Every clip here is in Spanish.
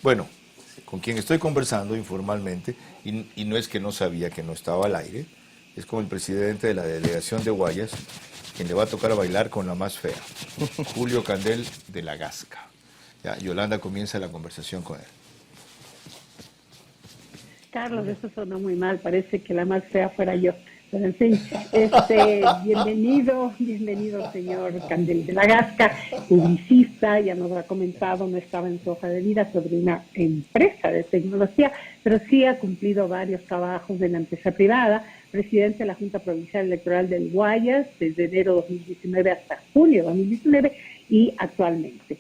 Bueno, con quien estoy conversando informalmente, y no es que no sabía que no estaba al aire, es con el presidente de la delegación de Guayas, quien le va a tocar bailar con la más fea, Julio Candel de la Gasca. Ya, Yolanda comienza la conversación con él. Carlos, eso sonó muy mal, parece que la más fea fuera yo. Pero en fin, bienvenido, señor Candel de la Gasca, publicista, ya nos ha comentado, no estaba en su hoja de vida sobre una empresa de tecnología, pero sí ha cumplido varios trabajos en la empresa privada, presidente de la Junta Provincial Electoral del Guayas desde enero de 2019 hasta junio de 2019 y actualmente.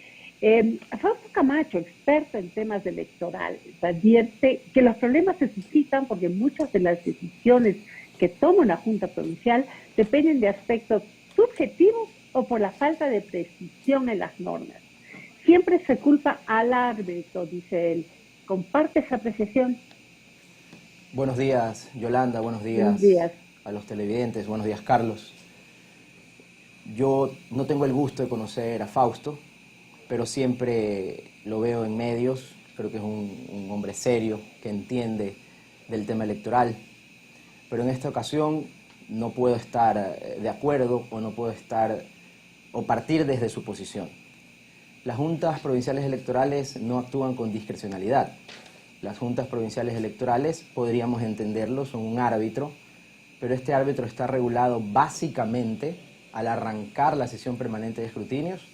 Fausto Camacho, experto en temas electorales, advierte que los problemas se suscitan porque muchas de las decisiones que toma una Junta Provincial dependen de aspectos subjetivos o por la falta de precisión en las normas. Siempre se culpa al árbitro, dice él. ¿Comparte esa apreciación? Buenos días, Yolanda, buenos días a los televidentes, buenos días, Carlos. Yo no tengo el gusto de conocer a Fausto, pero siempre lo veo en medios. Creo que es un hombre serio, que entiende del tema electoral. Pero en esta ocasión no puedo estar de acuerdo o partir desde su posición. Las juntas provinciales electorales no actúan con discrecionalidad. Las juntas provinciales electorales, podríamos entenderlo, son un árbitro, pero este árbitro está regulado básicamente al arrancar la sesión permanente de escrutinios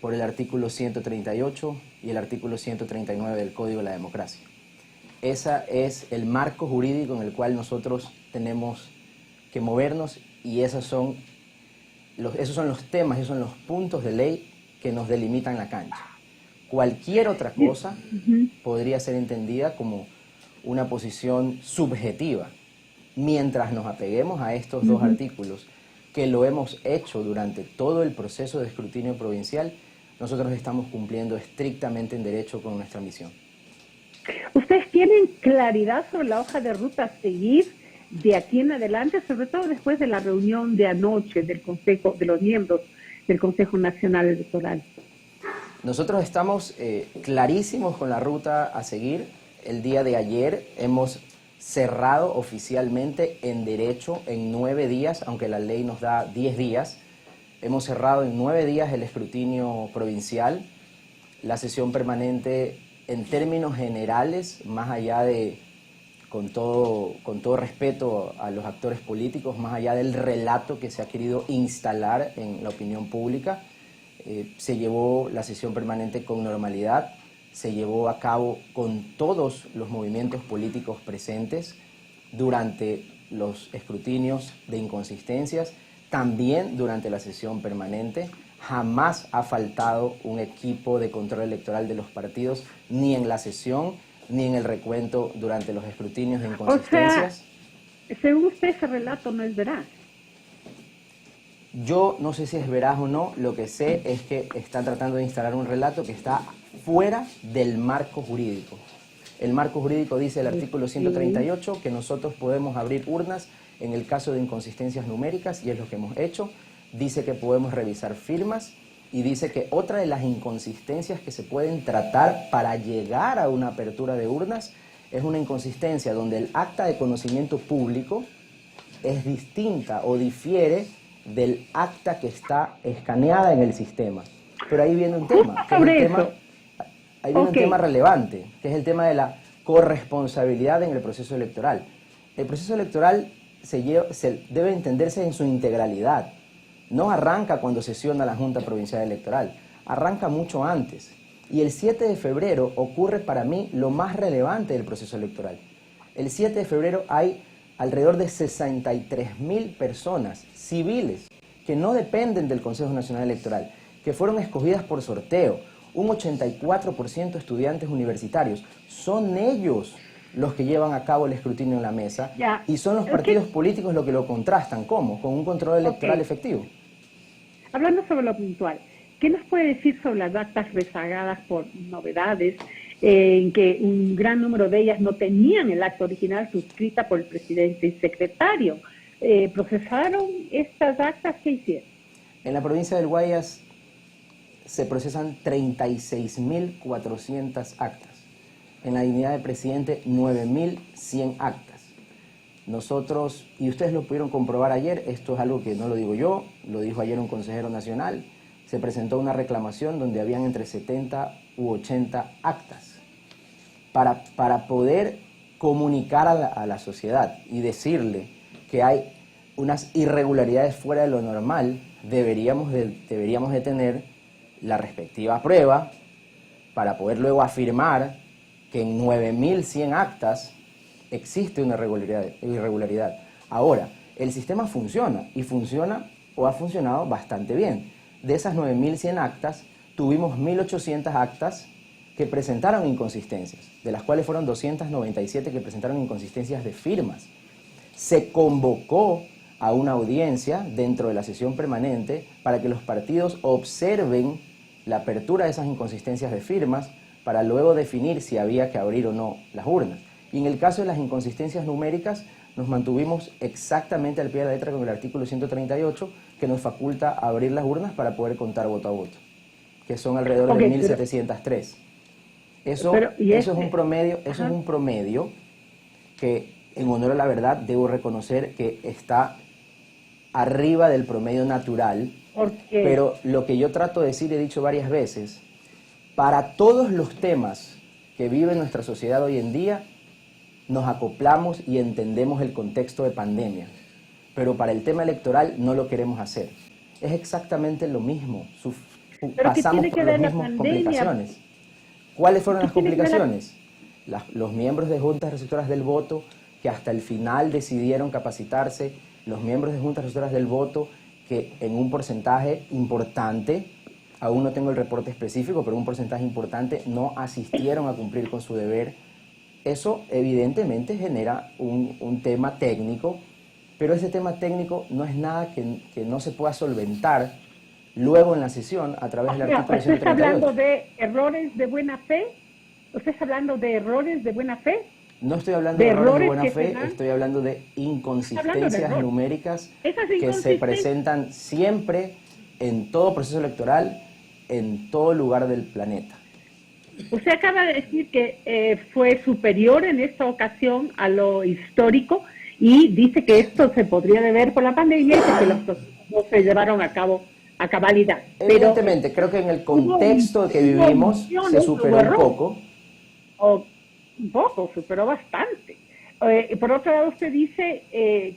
por el artículo 138 y el artículo 139 del Código de la Democracia. Ese es el marco jurídico en el cual nosotros tenemos que movernos y esos son los temas, esos son los puntos de ley que nos delimitan la cancha. Cualquier otra cosa podría ser entendida como una posición subjetiva, mientras nos apeguemos a estos dos artículos, que lo hemos hecho durante todo el proceso de escrutinio provincial. Nosotros estamos cumpliendo estrictamente en derecho con nuestra misión. ¿Ustedes tienen claridad sobre la hoja de ruta a seguir de aquí en adelante, sobre todo después de la reunión de anoche del Consejo, de los miembros del Consejo Nacional Electoral? Nosotros estamos clarísimos con la ruta a seguir. El día de ayer hemos cerrado oficialmente en derecho en 9 días, aunque la ley nos da 10 días. Hemos cerrado en 9 días el escrutinio provincial, la sesión permanente en términos generales, más allá de, con todo respeto a los actores políticos, más allá del relato que se ha querido instalar en la opinión pública, se llevó la sesión permanente con normalidad, se llevó a cabo con todos los movimientos políticos presentes durante los escrutinios de inconsistencias, también durante la sesión permanente. Jamás ha faltado un equipo de control electoral de los partidos, ni en la sesión, ni en el recuento durante los escrutinios de inconsistencias. O sea, según usted, ese relato no es veraz. Yo no sé si es veraz o no, lo que sé es que están tratando de instalar un relato que está fuera del marco jurídico. El marco jurídico dice el artículo 138 que nosotros podemos abrir urnas en el caso de inconsistencias numéricas, y es lo que hemos hecho. Dice que podemos revisar firmas y dice que otra de las inconsistencias que se pueden tratar para llegar a una apertura de urnas es una inconsistencia donde el acta de conocimiento público es distinta o difiere del acta que está escaneada en el sistema. Pero ahí viene un tema, un tema relevante, que es el tema de la corresponsabilidad en el proceso electoral. El proceso electoral se debe entenderse en su integralidad. No arranca cuando sesiona la Junta Provincial Electoral, arranca mucho antes. Y el 7 de febrero ocurre para mí lo más relevante del proceso electoral. El 7 de febrero hay alrededor de 63.000 personas civiles que no dependen del Consejo Nacional Electoral, que fueron escogidas por sorteo, un 84% estudiantes universitarios. Son ellos los que llevan a cabo el escrutinio en la mesa, y son los partidos políticos los que lo contrastan. ¿Cómo? Con un control electoral efectivo. Hablando sobre lo puntual, ¿qué nos puede decir sobre las actas rezagadas por novedades, en que un gran número de ellas no tenían el acta original suscrita por el presidente y secretario? ¿Procesaron estas actas? ¿Qué hicieron? En la provincia del Guayas se procesan 36.400 actas. en la dignidad de presidente 9.100 actas. Nosotros, y ustedes lo pudieron comprobar ayer, esto es algo que no lo digo yo, lo dijo ayer un consejero nacional, se presentó una reclamación donde habían entre 70 u 80 actas para poder comunicar a la sociedad y decirle que hay unas irregularidades fuera de lo normal. Deberíamos de tener la respectiva prueba para poder luego afirmar que en 9.100 actas existe una irregularidad. Ahora, el sistema funciona y funciona o ha funcionado bastante bien. De esas 9.100 actas, tuvimos 1.800 actas que presentaron inconsistencias, de las cuales fueron 297 que presentaron inconsistencias de firmas. Se convocó a una audiencia dentro de la sesión permanente para que los partidos observen la apertura de esas inconsistencias de firmas para luego definir si había que abrir o no las urnas. Y en el caso de las inconsistencias numéricas, nos mantuvimos exactamente al pie de la letra con el artículo 138, que nos faculta abrir las urnas para poder contar voto a voto, que son alrededor de 1.703. Eso es un promedio que, en honor a la verdad, debo reconocer que está arriba del promedio natural. Pero lo que yo trato de decir, he dicho varias veces, para todos los temas que vive nuestra sociedad hoy en día, nos acoplamos y entendemos el contexto de pandemia, pero para el tema electoral no lo queremos hacer. Es exactamente lo mismo, pasamos por las mismas complicaciones. ¿Cuáles fueron las complicaciones? Los miembros de juntas receptoras del voto que hasta el final decidieron capacitarse, los miembros de juntas receptoras del voto que en un porcentaje importante, aún no tengo el reporte específico, pero un porcentaje importante no asistieron a cumplir con su deber. Eso evidentemente genera un tema técnico, pero ese tema técnico no es nada que no se pueda solventar luego en la sesión a través del artículo 138. ¿Usted está hablando de errores de buena fe? ¿Usted está hablando de errores de buena fe? No estoy hablando de errores de buena fe, estoy hablando de inconsistencias numéricas que se presentan siempre en todo proceso electoral, en todo lugar del planeta. Usted acaba de decir que fue superior en esta ocasión a lo histórico y dice que esto se podría deber por la pandemia y que los procesos no se llevaron a cabo a cabalidad. Evidentemente, creo que en el contexto que vivimos se superó un poco. Un poco, superó bastante. Por otro lado, usted dice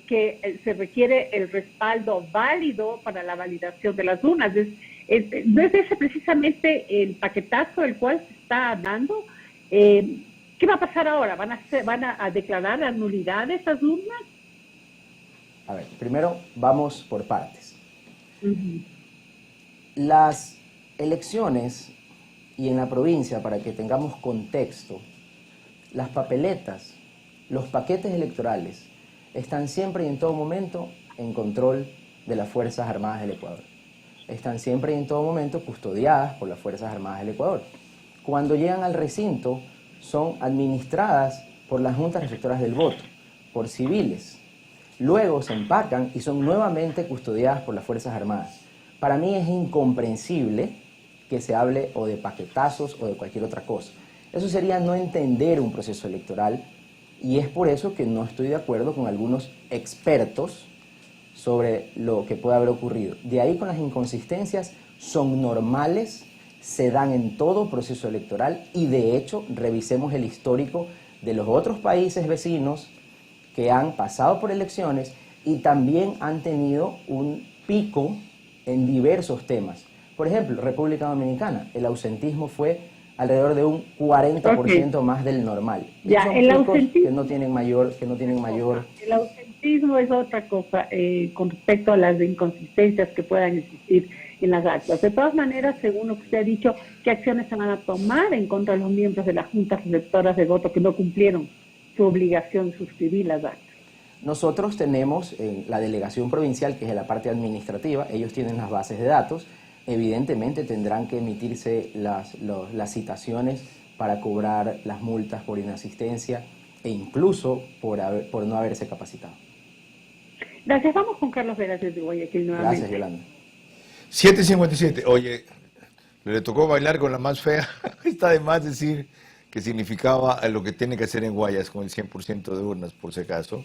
que se requiere el respaldo válido para la validación de las urnas. ¿No es ese precisamente el paquetazo del cual se está hablando? ¿Qué va a pasar ahora? ¿Van a declarar la nulidad de esas urnas? A ver, primero vamos por partes. Las elecciones, y en la provincia, para que tengamos contexto, las papeletas, los paquetes electorales, están siempre y en todo momento en control de las Fuerzas Armadas del Ecuador. Están siempre y en todo momento custodiadas por las Fuerzas Armadas del Ecuador. Cuando llegan al recinto, son administradas por las juntas receptoras del voto, por civiles. Luego se empacan y son nuevamente custodiadas por las Fuerzas Armadas. Para mí es incomprensible que se hable o de paquetazos o de cualquier otra cosa. Eso sería no entender un proceso electoral, y es por eso que no estoy de acuerdo con algunos expertos sobre lo que puede haber ocurrido. De ahí, con las inconsistencias, son normales, se dan en todo proceso electoral, y de hecho revisemos el histórico de los otros países vecinos que han pasado por elecciones y también han tenido un pico en diversos temas. Por ejemplo, República Dominicana, el ausentismo fue alrededor de un 40% más del normal. Ya, el ausentismo que no tienen mayor. El ausentismo es otra cosa con respecto a las inconsistencias que puedan existir en las actas. De todas maneras, según lo que usted ha dicho, ¿qué acciones se van a tomar en contra de los miembros de las juntas receptoras de voto que no cumplieron su obligación de suscribir las actas? Nosotros tenemos la delegación provincial, que es la parte administrativa, ellos tienen las bases de datos. Evidentemente tendrán que emitirse las citaciones para cobrar las multas por inasistencia e incluso por no haberse capacitado. Gracias. Vamos con Carlos Veras de Guayaquil nuevamente. Gracias, Yolanda. 7:57. Oye, le tocó bailar con la más fea. Está de más decir que significaba lo que tiene que hacer en Guayas con el 100% de urnas, por si acaso,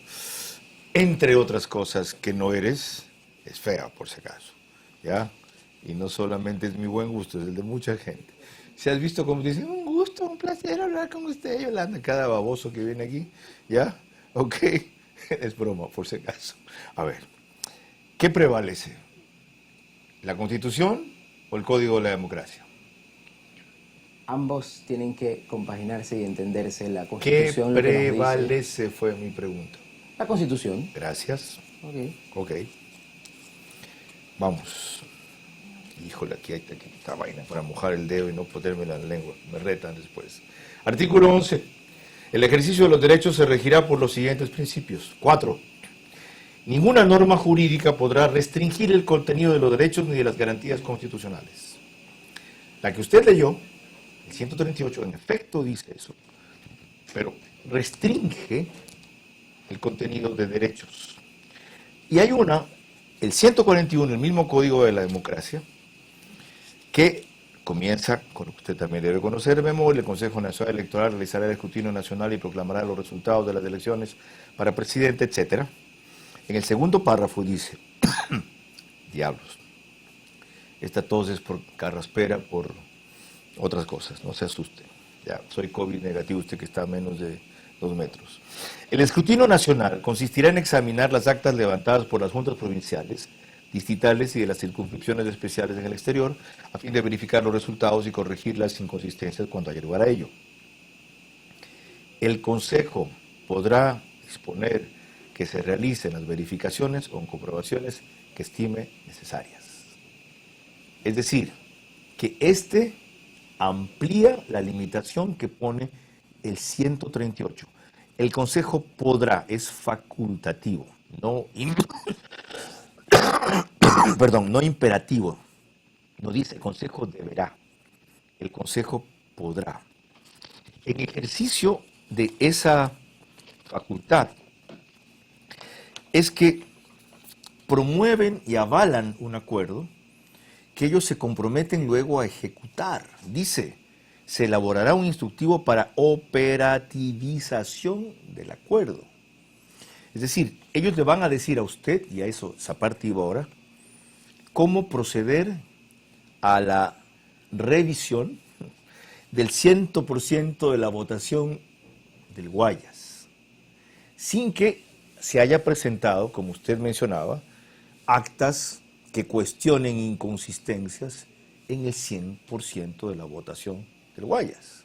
entre otras cosas que no eres, es fea, por si acaso, ¿ya? Y no solamente es mi buen gusto, es el de mucha gente. Si has visto como dicen, un gusto, un placer hablar con usted, Yolanda, cada baboso que viene aquí, ¿ya? Ok, es broma, por si acaso. A ver, ¿qué prevalece? ¿La Constitución o el Código de la Democracia? Ambos tienen que compaginarse y entenderse. La ¿Qué Constitución lo que nos dice- prevalece? Fue mi pregunta. La Constitución. Gracias. Ok. Ok. Vamos. Híjole, aquí hay esta vaina para mojar el dedo y no ponerme la lengua. Me retan después. Artículo 11. El ejercicio de los derechos se regirá por los siguientes principios. 4. Ninguna norma jurídica podrá restringir el contenido de los derechos ni de las garantías constitucionales. La que usted leyó, el 138, en efecto dice eso, pero restringe el contenido de derechos. Y hay una, el 141, el mismo Código de la Democracia, que comienza con lo que usted también debe conocer de memoria: el Consejo Nacional Electoral realizará el escrutinio nacional y proclamará los resultados de las elecciones para presidente, etc. En el segundo párrafo dice, diablos, esta tos es por carraspera, por otras cosas, no se asuste. Ya, soy COVID negativo, usted que está a menos de 2 metros. El escrutinio nacional consistirá en examinar las actas levantadas por las juntas provinciales, distritales y de las circunscripciones especiales en el exterior, a fin de verificar los resultados y corregir las inconsistencias cuando haya lugar a ello. El Consejo podrá disponer que se realicen las verificaciones o comprobaciones que estime necesarias. Es decir, que este amplía la limitación que pone el 138. El Consejo podrá, es facultativo, no no imperativo. No dice el Consejo deberá, el Consejo podrá. En ejercicio de esa facultad es que promueven y avalan un acuerdo que ellos se comprometen luego a ejecutar. Dice, se elaborará un instructivo para operativización del acuerdo. Es decir, ellos le van a decir a usted, y a eso, esa parte iba ahora, cómo proceder a la revisión del 100% de la votación del Guayas, sin que se haya presentado, como usted mencionaba, actas que cuestionen inconsistencias en el 100% de la votación del Guayas.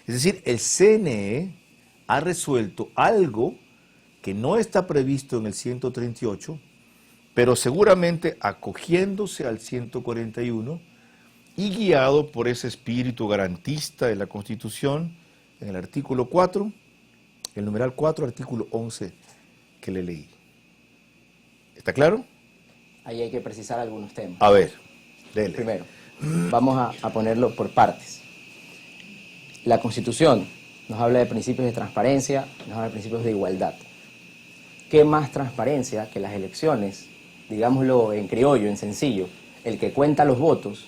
Es decir, el CNE ha resuelto algo que no está previsto en el 138, pero seguramente acogiéndose al 141 y guiado por ese espíritu garantista de la Constitución en el artículo 4, el numeral 4, artículo 11 que le leí. ¿Está claro? Ahí hay que precisar algunos temas. A ver, dele. Primero, vamos a ponerlo por partes. La Constitución nos habla de principios de transparencia, nos habla de principios de igualdad. ¿Qué más transparencia que las elecciones? Digámoslo en criollo, en sencillo. El que cuenta los votos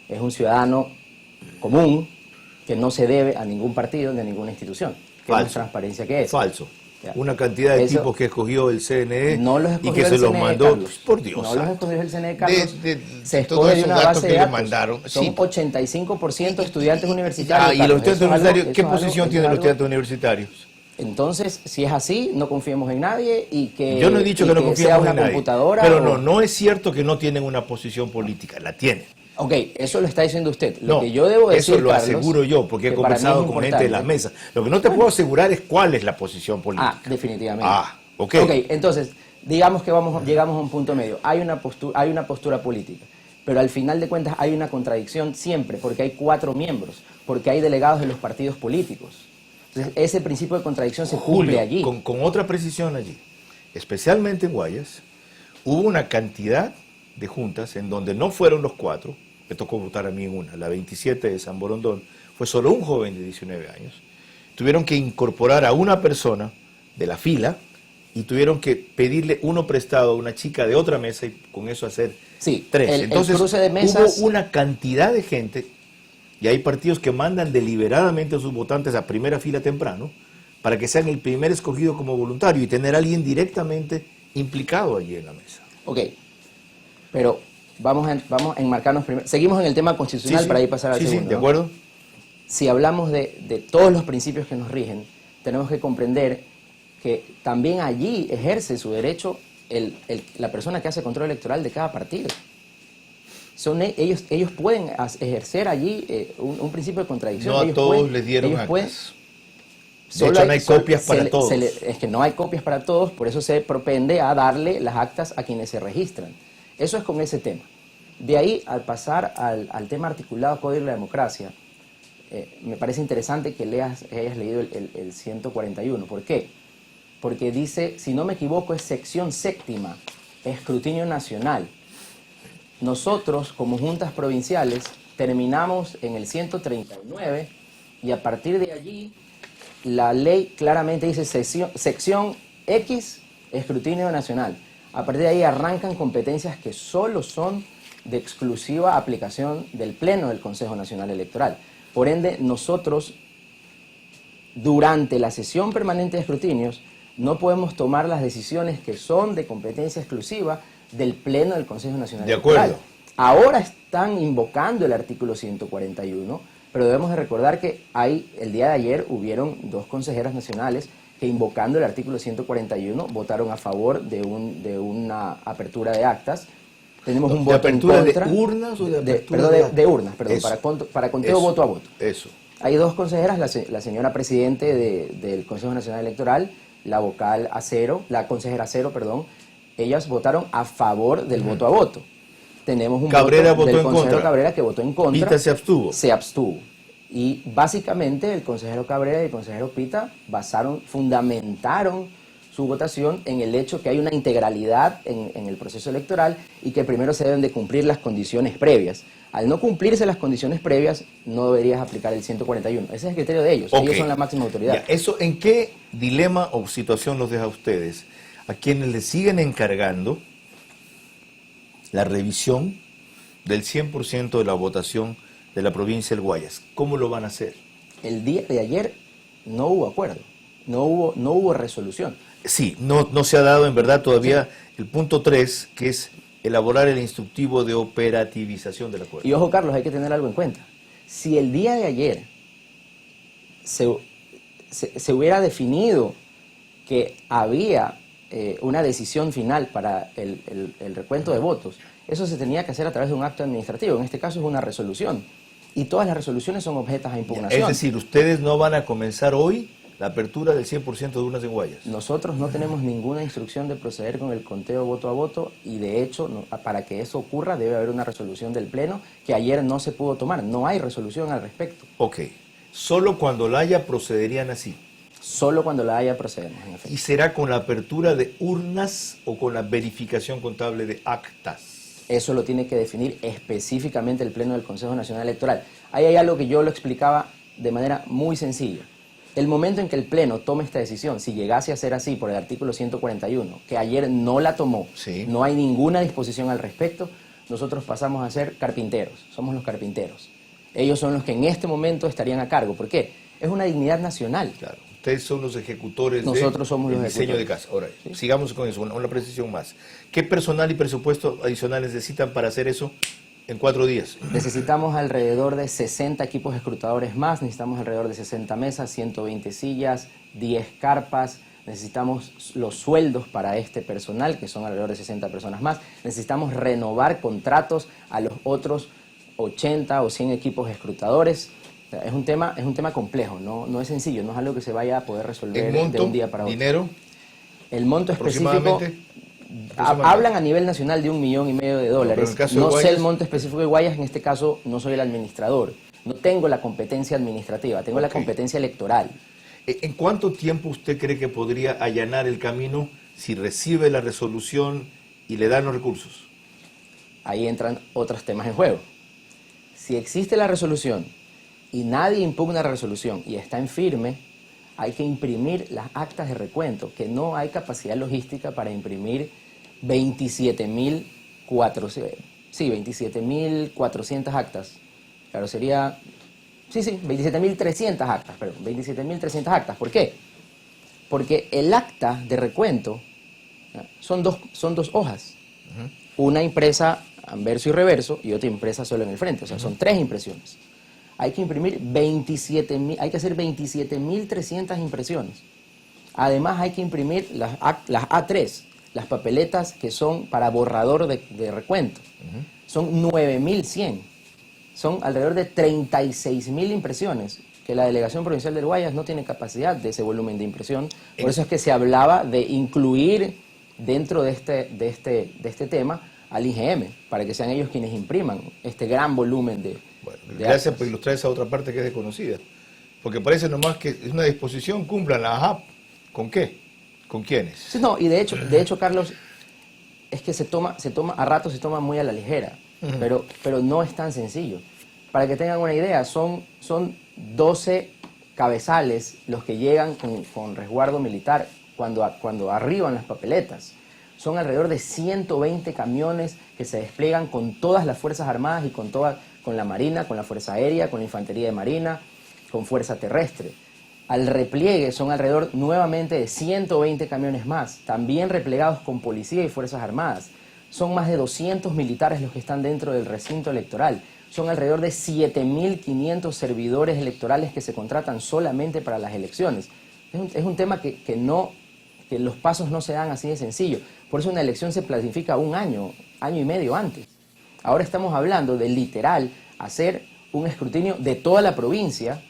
es un ciudadano común que no se debe a ningún partido ni a ninguna institución. ¿Qué más transparencia que es? Falso. Ya. Una cantidad de Eso, tipos que escogió el CNE no los y escogió que el se los CNE, mandó, Carlos. por Dios. No los escogió el CNE, Carlos. Se todos escoge de esos una datos base que de le datos. mandaron. Son Sí. 85% estudiantes universitarios. Y los Carlos. estudiantes Eso es algo- universitarios, ¿qué eso es algo- posición eso tienen es los algo- estudiantes universitarios? Entonces, si es así, no confiemos en nadie y que Yo no he dicho y que no sea confiemos una en nadie, computadora pero o- no es cierto que no tienen una posición política, la tienen. Ok, eso lo está diciendo usted. Lo No, que yo debo decir, eso lo Carlos, aseguro yo, porque he que para mí conversado es con gente de la importante. mesa. Lo que no te puedo asegurar es cuál es la posición política. Definitivamente. Ok. Ok, entonces, digamos que llegamos a un punto medio. Hay una postura política, pero al final de cuentas hay una contradicción siempre, porque hay 4 miembros, porque hay delegados de los partidos políticos. Entonces, ese principio de contradicción se cumple Julio, allí. con otra precisión allí, especialmente en Guayas, hubo una cantidad de juntas en donde no fueron los 4, me tocó votar a mí en una, la 27 de San Borondón, fue solo un joven de 19 años. Tuvieron que incorporar a una persona de la fila y tuvieron que pedirle uno prestado a una chica de otra mesa y con eso hacer Sí, 3. el Entonces cruce de mesas- hubo una cantidad de gente, Y hay partidos que mandan deliberadamente a sus votantes a primera fila temprano para que sean el primer escogido como voluntario y tener a alguien directamente implicado allí en la mesa. Ok, pero vamos a enmarcarnos primero. Seguimos en el tema constitucional para ahí pasar al segundo. Sí, ¿de acuerdo? Si hablamos de todos los principios que nos rigen, tenemos que comprender que también allí ejerce su derecho la persona que hace control electoral de cada partido. Ellos pueden ejercer allí un principio de contradicción. No a ellos todos les dieron actas. De hecho, no hay copias para todos. Es que no hay copias para todos, por eso se propende a darle las actas a quienes se registran. Eso es con ese tema. De ahí, al pasar al tema articulado Código de la Democracia, me parece interesante que hayas leído el 141. ¿Por qué? Porque dice, si no me equivoco, es sección séptima, escrutinio nacional. Nosotros, como juntas provinciales, terminamos en el 139 y a partir de allí la ley claramente dice sección X, escrutinio nacional. A partir de ahí arrancan competencias que solo son de exclusiva aplicación del Pleno del Consejo Nacional Electoral. Por ende, nosotros, durante la sesión permanente de escrutinios, no podemos tomar las decisiones que son de competencia exclusiva del Pleno del Consejo Nacional Electoral. De acuerdo. Ahora están invocando el artículo 141, pero debemos de recordar que el día de ayer hubieron 2 consejeras nacionales que, invocando el artículo 141, votaron a favor de una apertura de actas. Tenemos un voto en contra. ¿De apertura de urnas o de apertura de urnas, perdón, para conteo voto a voto. Eso. Hay 2 consejeras, la señora presidente del Consejo Nacional Electoral, la consejera Acero, perdón, ellas votaron a favor del voto a voto. Tenemos un Cabrera voto del votó en consejero contra. Cabrera que votó en contra. Pita se abstuvo. Se abstuvo. Y básicamente el consejero Cabrera y el consejero Pita fundamentaron su votación en el hecho que hay una integralidad en el proceso electoral y que primero se deben de cumplir las condiciones previas. Al no cumplirse las condiciones previas, no deberías aplicar el 141. Ese es el criterio de ellos. Okay. Ellos son la máxima autoridad. Ya, ¿eso en qué dilema o situación los deja a ustedes? A quienes les siguen encargando la revisión del 100% de la votación de la provincia del Guayas. ¿Cómo lo van a hacer? El día de ayer no hubo acuerdo, no hubo resolución. Sí, no se ha dado en verdad todavía el punto 3, que es elaborar el instructivo de operativización del acuerdo. Y ojo, Carlos, hay que tener algo en cuenta. Si el día de ayer se hubiera definido que había una decisión final para el recuento de votos, eso se tenía que hacer a través de un acto administrativo. En este caso es una resolución. Y todas las resoluciones son objetas a impugnación. Es decir, ustedes no van a comenzar hoy la apertura del 100% de urnas en Guayas. Nosotros no tenemos ninguna instrucción de proceder con el conteo voto a voto y de hecho, para que eso ocurra debe haber una resolución del Pleno que ayer no se pudo tomar. No hay resolución al respecto. Ok. Solo cuando la haya procederían así. Solo cuando la haya procedemos, en efecto. ¿Y será con la apertura de urnas o con la verificación contable de actas? Eso lo tiene que definir específicamente el Pleno del Consejo Nacional Electoral. Ahí hay algo que yo lo explicaba de manera muy sencilla. El momento en que el Pleno tome esta decisión, si llegase a ser así por el artículo 141, que ayer no la tomó, sí, no hay ninguna disposición al respecto, nosotros pasamos a ser carpinteros, somos los carpinteros. Ellos son los que en este momento estarían a cargo. ¿Por qué? Es una dignidad nacional. Claro. Ustedes son los ejecutores Nosotros somos los diseño de casa. Ahora, ¿sí? Sigamos con eso, una precisión más. ¿Qué personal y presupuesto adicional necesitan para hacer eso en 4 días? Necesitamos alrededor de 60 equipos escrutadores más, necesitamos alrededor de 60 mesas, 120 sillas, 10 carpas, necesitamos los sueldos para este personal, que son alrededor de 60 personas más, necesitamos renovar contratos a los otros 80 o 100 equipos escrutadores. Es un tema complejo, no es sencillo, no es algo que se vaya a poder resolver de un día para otro. ¿Dinero? El monto específico, hablan a nivel nacional de $1,5 millones de dólares. No sé el monto específico de Guayas, en este caso no soy el administrador, no tengo la competencia administrativa, tengo la competencia electoral. ¿En cuánto tiempo usted cree que podría allanar el camino si recibe la resolución y le dan los recursos? Ahí entran otros temas en juego. Si existe la resolución y nadie impugna la resolución y está en firme, hay que imprimir las actas de recuento, que no hay capacidad logística para imprimir 27.400 actas. Claro, sería Sí, 27.300 actas, perdón, 27.300 actas. ¿Por qué? Porque el acta de recuento son dos hojas. Una impresa anverso y reverso y otra impresa solo en el frente. O sea, son 3 impresiones. Hay que imprimir hay que hacer 27.300 impresiones. Además hay que imprimir las A3, las papeletas que son para borrador de recuento. Son 9.100. Son alrededor de 36.000 impresiones, que la Delegación Provincial del Guayas no tiene capacidad de ese volumen de impresión. Por eso es que se hablaba de incluir dentro de este tema al IGM, para que sean ellos quienes impriman este gran volumen de gracias actas. por ilustrar esa otra parte que es desconocida. Porque parece nomás que es una disposición, cumplanla. Ajá, ¿con qué? ¿Con quiénes? Sí, no, y de hecho, Carlos, es que a ratos se toma muy a la ligera, pero no es tan sencillo. Para que tengan una idea, son 12 cabezales los que llegan con resguardo militar cuando arriban las papeletas. Son alrededor de 120 camiones que se despliegan con todas las Fuerzas Armadas y con la Marina, con la Fuerza Aérea, con la Infantería de Marina, con Fuerza Terrestre. Al repliegue son alrededor nuevamente de 120 camiones más, también replegados con Policía y Fuerzas Armadas. Son más de 200 militares los que están dentro del recinto electoral. Son alrededor de 7.500 servidores electorales que se contratan solamente para las elecciones. Es un tema que los pasos no se dan así de sencillo. Por eso una elección se planifica un año y medio antes. Ahora estamos hablando de literal hacer un escrutinio de toda la provincia,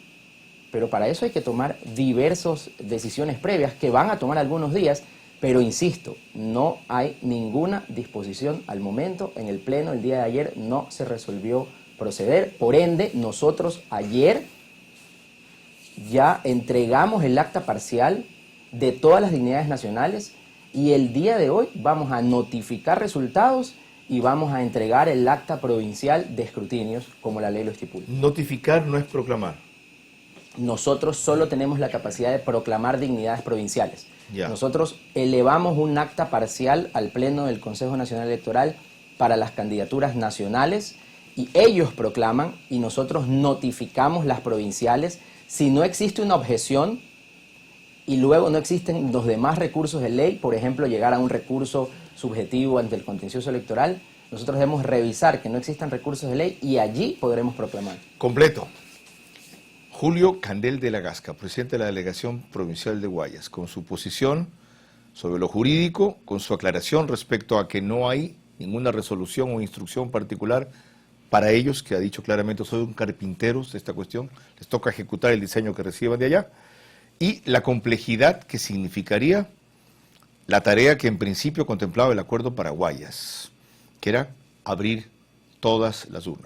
pero para eso hay que tomar diversas decisiones previas que van a tomar algunos días, pero insisto, no hay ninguna disposición al momento. En el pleno el día de ayer no se resolvió proceder, por ende nosotros ayer ya entregamos el acta parcial de todas las dignidades nacionales y el día de hoy vamos a notificar resultados y vamos a entregar el acta provincial de escrutinios como la ley lo estipula. Notificar no es proclamar. Nosotros solo tenemos la capacidad de proclamar dignidades provinciales. Ya. Nosotros elevamos un acta parcial al Pleno del Consejo Nacional Electoral para las candidaturas nacionales y ellos proclaman y nosotros notificamos las provinciales. Si no existe una objeción y luego no existen los demás recursos de ley, por ejemplo, llegar a un recurso subjetivo ante el contencioso electoral, nosotros debemos revisar que no existan recursos de ley y allí podremos proclamar. Completo. Julio Candel de la Gasca, presidente de la Delegación Provincial de Guayas, con su posición sobre lo jurídico, con su aclaración respecto a que no hay ninguna resolución o instrucción particular para ellos, que ha dicho claramente son carpinteros de esta cuestión, les toca ejecutar el diseño que reciban de allá, y la complejidad que significaría la tarea que en principio contemplaba el acuerdo para Guayas, que era abrir todas las urnas.